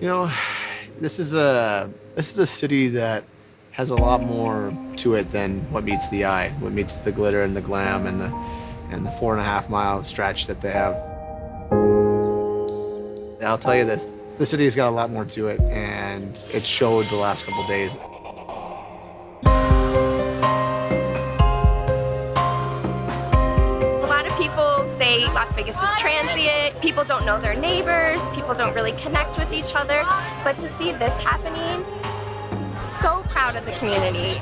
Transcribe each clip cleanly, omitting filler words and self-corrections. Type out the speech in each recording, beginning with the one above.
You know, this is a city that has a lot more to it than what meets the eye, what meets the glitter and the glam and the 4.5 mile stretch that they have. I'll tell you this, the city's got a lot more to it, and it showed the last couple days. A lot of people say Las Vegas is transient. People don't know their neighbors. People don't really connect with each other. But to see this happening, so proud of the community.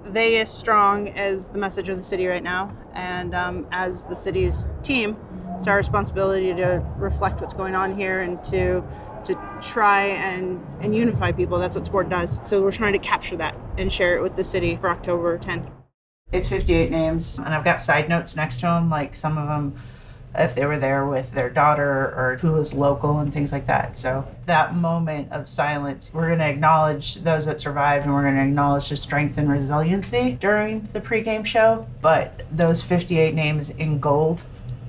Vegas strong is the message of the city right now, and as the city's team, it's our responsibility to reflect what's going on here and to try and unify people. That's what sport does. So we're trying to capture that and share it with the city for October 10th. It's 58 names, and I've got side notes next to them, like some of them if they were there with their daughter or who was local and things like that. So that moment of silence, we're going to acknowledge those that survived, and we're going to acknowledge the strength and resiliency during the pregame show. But those 58 names in gold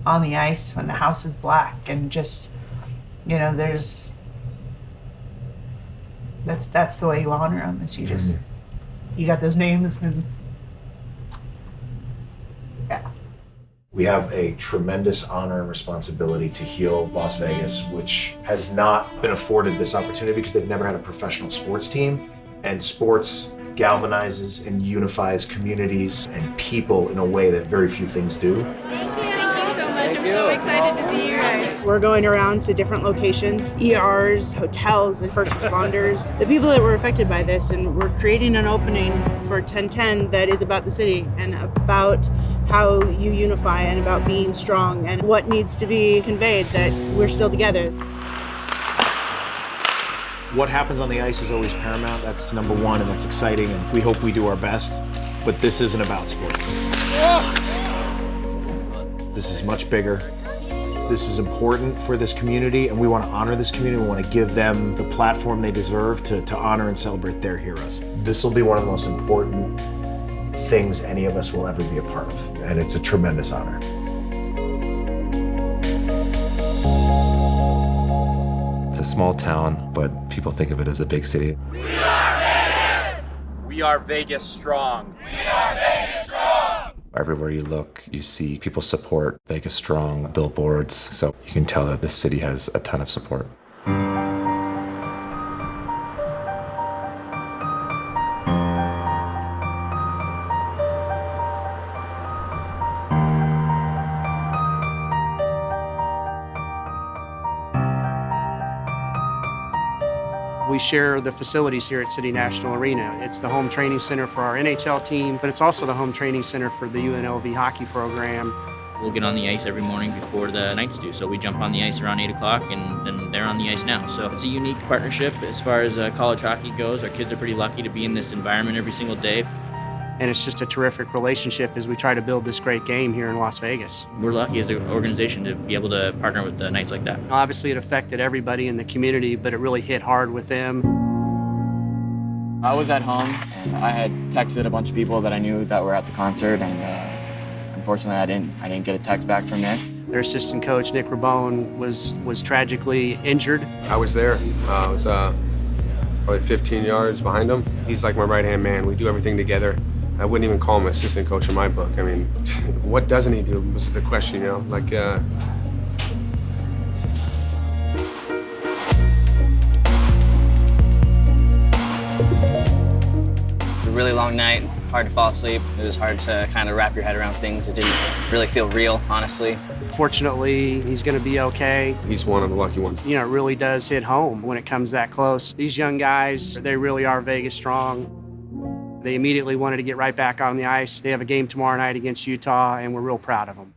on the ice when the house is black, and just, you know, that's the way you honor them, is you just, you got those names, and yeah. We have a tremendous honor and responsibility to heal Las Vegas, which has not been afforded this opportunity because they've never had a professional sports team. And sports galvanizes and unifies communities and people in a way that very few things do. Thank you so much. I'm so excited to see you guys. We're going around to different locations, ERs, hotels, and first responders, the people that were affected by this, and we're creating an opening for 1010 that is about the city and about how you unify and about being strong and what needs to be conveyed, that we're still together. What happens on the ice is always paramount. That's number one, and that's exciting, and we hope we do our best. But this isn't about sport. This is much bigger. This is important for this community, and we want to honor this community. We want to give them the platform they deserve to honor and celebrate their heroes. This will be one of the most important things any of us will ever be a part of, and it's a tremendous honor. It's a small town, but people think of it as a big city. We are Vegas! We are Vegas strong. We are Vegas strong! Everywhere you look, you see people support Vegas Strong billboards, so you can tell that this city has a ton of support. We share the facilities here at City National Arena. It's the home training center for our NHL team, but it's also the home training center for the UNLV hockey program. We'll get on the ice every morning before the Knights do. So we jump on the ice around 8 o'clock, and then they're on the ice now. So it's a unique partnership as far as college hockey goes. Our kids are pretty lucky to be in this environment every single day. And it's just a terrific relationship as we try to build this great game here in Las Vegas. We're lucky as an organization to be able to partner with the Knights like that. Obviously, it affected everybody in the community, but it really hit hard with them. I was at home, and I had texted a bunch of people that I knew that were at the concert, and unfortunately, I didn't get a text back from Nick. Their assistant coach, Nick Rabone, was tragically injured. I was there. I was probably 15 yards behind him. He's like my right-hand man. We do everything together. I wouldn't even call him assistant coach in my book. I mean, what doesn't he do was the question, you know? Like, It's a really long night, hard to fall asleep. It was hard to kind of wrap your head around things. It didn't really feel real, honestly. Fortunately, he's going to be okay. He's one of the lucky ones. You know, it really does hit home when it comes that close. These young guys, they really are Vegas strong. They immediately wanted to get right back on the ice. They have a game tomorrow night against Utah, and we're real proud of them.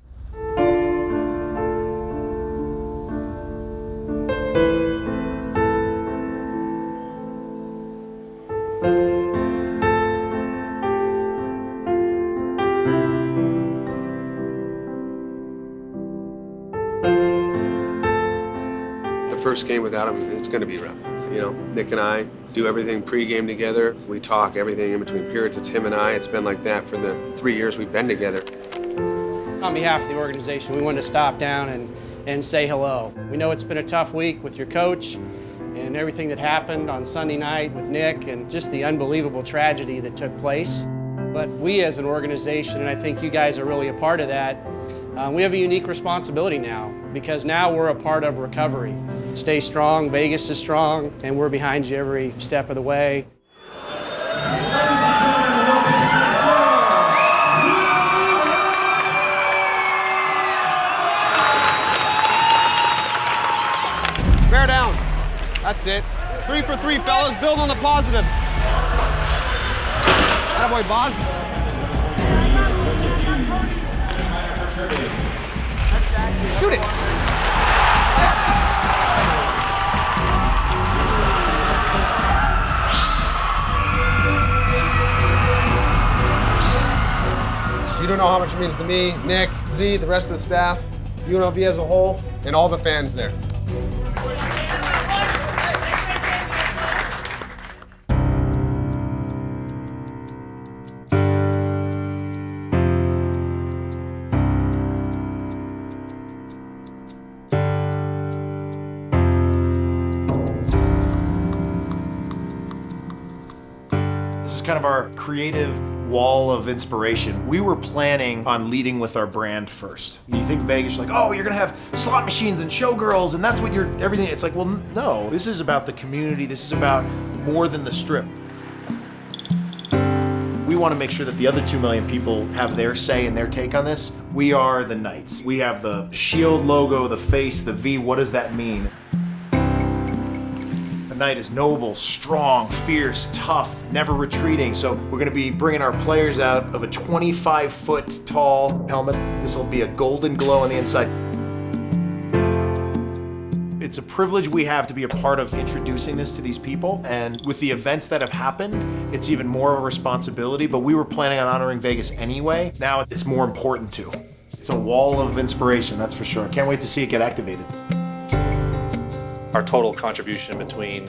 The first game without him, it's going to be rough. You know, Nick and I do everything pregame together. We talk everything in between periods. It's him and I. It's been like that for the 3 years we've been together. On behalf of the organization, we wanted to stop down and say hello. We know it's been a tough week with your coach and everything that happened on Sunday night with Nick and just the unbelievable tragedy that took place. But we as an organization, and I think you guys are really a part of that, we have a unique responsibility now because now we're a part of recovery. Stay strong, Vegas is strong, and we're behind you every step of the way. Bear down. That's it. 3 for 3, fellas. Build on the positives. Attaboy, boss. Shoot it. You don't know how much it means to me, Nick, Z, the rest of the staff, UNLV as a whole, and all the fans there. This is kind of our creative wall of inspiration. We were planning on leading with our brand first. You think Vegas, you're like, oh, you're gonna have slot machines and showgirls and that's what you're, everything. It's like, well, no, this is about the community. This is about more than the strip. We want to make sure that the other 2 million people have their say and their take on this. We are the Knights. We have the shield logo, the face, the V. What does that mean? Knight is noble, strong, fierce, tough, never retreating. So we're gonna be bringing our players out of a 25-foot tall helmet. This will be a golden glow on the inside. It's a privilege we have to be a part of introducing this to these people. And with the events that have happened, it's even more of a responsibility, but we were planning on honoring Vegas anyway. Now it's more important to. It's a wall of inspiration, that's for sure. I can't wait to see it get activated. Our total contribution between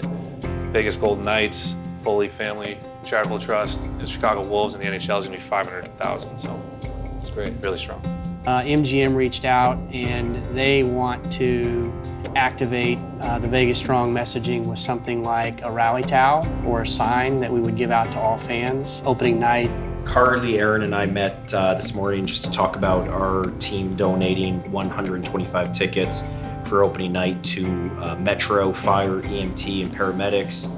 Vegas Golden Knights, Foley Family Charitable Trust, and Chicago Wolves and the NHL is going to be $500,000. So it's great, really strong. MGM reached out and they want to activate the Vegas Strong messaging with something like a rally towel or a sign that we would give out to all fans opening night. Carly, Aaron, and I met this morning just to talk about our team donating 125 tickets for opening night to Metro, Fire, EMT, and paramedics,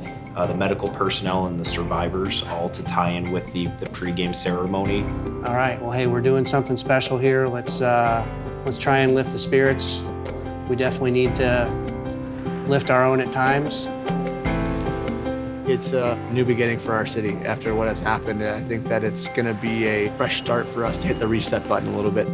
the medical personnel, and the survivors, all to tie in with the pregame ceremony. All right, well, hey, we're doing something special here. Let's try and lift the spirits. We definitely need to lift our own at times. It's a new beginning for our city after what has happened. I think that it's going to be a fresh start for us to hit the reset button a little bit.